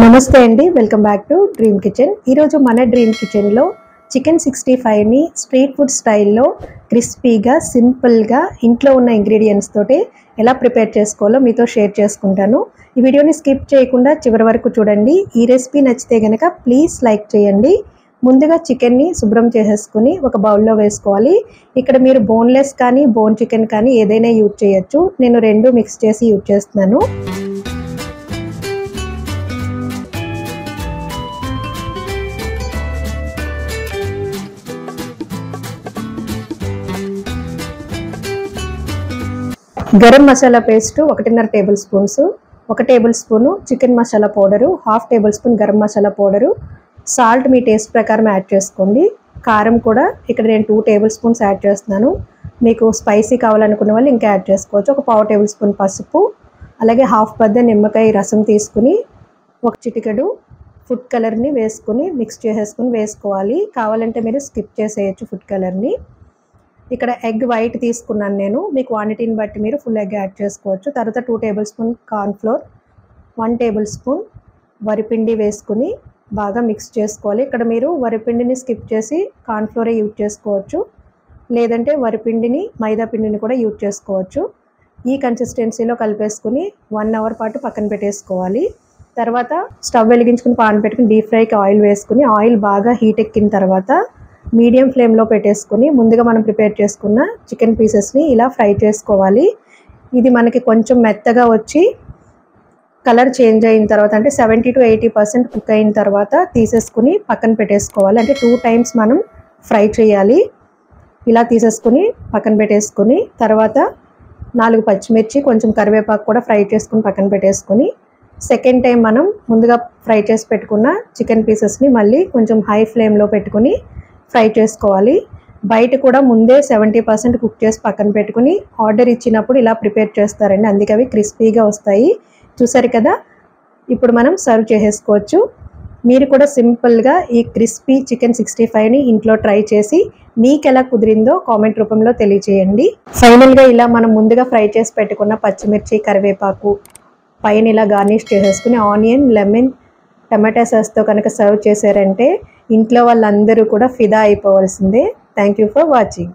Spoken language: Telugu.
నమస్తే అండి, welcome back to dream kitchen. ఈరోజు మన డ్రీమ్ కిచెన్లో చికెన్ 65ని స్ట్రీట్ ఫుడ్ స్టైల్లో క్రిస్పీగా సింపుల్గా ఇంట్లో ఉన్న ఇంగ్రీడియంట్స్ తోటి ఎలా ప్రిపేర్ చేసుకోవాలో మీతో షేర్ చేసుకుంటాను. ఈ వీడియోని స్కిప్ చేయకుండా చివరి వరకు చూడండి. ఈ రెసిపీ నచ్చితే కనుక ప్లీజ్ లైక్ చేయండి. ముందుగా చికెన్ని శుభ్రం చేసేసుకుని ఒక బౌల్లో వేసుకోవాలి. ఇక్కడ మీరు బోన్లెస్ కానీ బోన్ చికెన్ కానీ ఏదైనా యూజ్ చేయొచ్చు. నేను రెండు మిక్స్ చేసి యూజ్ చేస్తున్నాను. Garam masala paste 1.5 tablespoons, 1 tablespoon chicken masala powder, 1/2 tablespoon garam masala powder, salt మీ టేస్ట్ ప్రకారం యాడ్ చేసుకోండి. కారం కూడా ఇక్కడ నేను 2 టేబుల్ స్పూన్స్ యాడ్ చేస్తున్నాను. మీకు స్పైసీ కావాలనుకున్న వాళ్ళు ఇంకా యాడ్ చేసుకోవచ్చు. ఒక 1/4 టేబుల్ స్పూన్ పసుపు, అలాగే 1/2 బద్ద నిమ్మకాయ రసం తీసుకుని ఒక చిటికెడు ఫుడ్ కలర్ని వేసుకుని మిక్స్ చేసేసుకుని వేసుకోవాలి. కావాలంటే మీరు స్కిప్ చేసేయచ్చు ఫుడ్ కలర్ని. ఇక్కడ ఎగ్ వైట్ తీసుకున్నాను నేను. మీ క్వాంటిటీని బట్టి మీరు ఫుల్ ఎగ్ యాడ్ చేసుకోవచ్చు. తర్వాత 2 tablespoon cornflour, 1 tablespoon వరిపిండి వేసుకుని బాగా మిక్స్ చేసుకోవాలి. ఇక్కడ మీరు వరిపిండిని స్కిప్ చేసి కార్న్ఫ్లోరే యూజ్ చేసుకోవచ్చు, లేదంటే వరిపిండిని మైదా పిండిని కూడా యూజ్ చేసుకోవచ్చు. ఈ కన్సిస్టెన్సీలో కలిపేసుకుని 1 అవర్ పాటు పక్కన పెట్టేసుకోవాలి. తర్వాత స్టవ్ వెలిగించుకుని పాన్ పెట్టుకుని డీప్ ఫ్రైకి ఆయిల్ వేసుకుని ఆయిల్ బాగా హీట్ ఎక్కిన తర్వాత మీడియం ఫ్లేమ్లో పెట్టేసుకుని ముందుగా మనం ప్రిపేర్ చేసుకున్న చికెన్ పీసెస్ని ఇలా ఫ్రై చేసుకోవాలి. ఇది మనకి కొంచెం మెత్తగా వచ్చి కలర్ చేంజ్ అయిన తర్వాత, అంటే 70 to 80% కుక్ అయిన తర్వాత తీసేసుకుని పక్కన పెట్టేసుకోవాలి. అంటే 2 టైమ్స్ మనం ఫ్రై చేయాలి. ఇలా తీసేసుకుని పక్కన పెట్టేసుకుని తర్వాత 4 పచ్చిమిర్చి, కొంచెం కరివేపాకు కూడా ఫ్రై చేసుకుని పక్కన పెట్టేసుకుని సెకండ్ టైం మనం ముందుగా ఫ్రై చేసి పెట్టుకున్న చికెన్ పీసెస్ని మళ్ళీ కొంచెం హై ఫ్లేమ్లో పెట్టుకుని ఫ్రై చేసుకోవాలి. బయట కూడా ముందే 70% కుక్ చేసి పక్కన పెట్టుకుని ఆర్డర్ ఇచ్చినప్పుడు ఇలా ప్రిపేర్ చేస్తారండి, అందుకే అవి క్రిస్పీగా వస్తాయి. చూసారు కదా, ఇప్పుడు మనం సర్వ్ చేసేసుకోవచ్చు. మీరు కూడా సింపుల్గా ఈ క్రిస్పీ చికెన్ 65ని ఇంట్లో ట్రై చేసి మీకు ఎలా కుదిరిందో కామెంట్ రూపంలో తెలియచేయండి. ఫైనల్గా ఇలా మనం ముందుగా ఫ్రై చేసి పెట్టుకున్న పచ్చిమిర్చి, కరివేపాకు పైన ఇలా గార్నిష్ చేసేసుకుని ఆనియన్, లెమన్, టమాటా సాస్తో కనుక సర్వ్ చేశారంటే ఇంట్లో వాళ్ళందరూ కూడా ఫిదా అయిపోవాల్సిందే. Thank you for watching.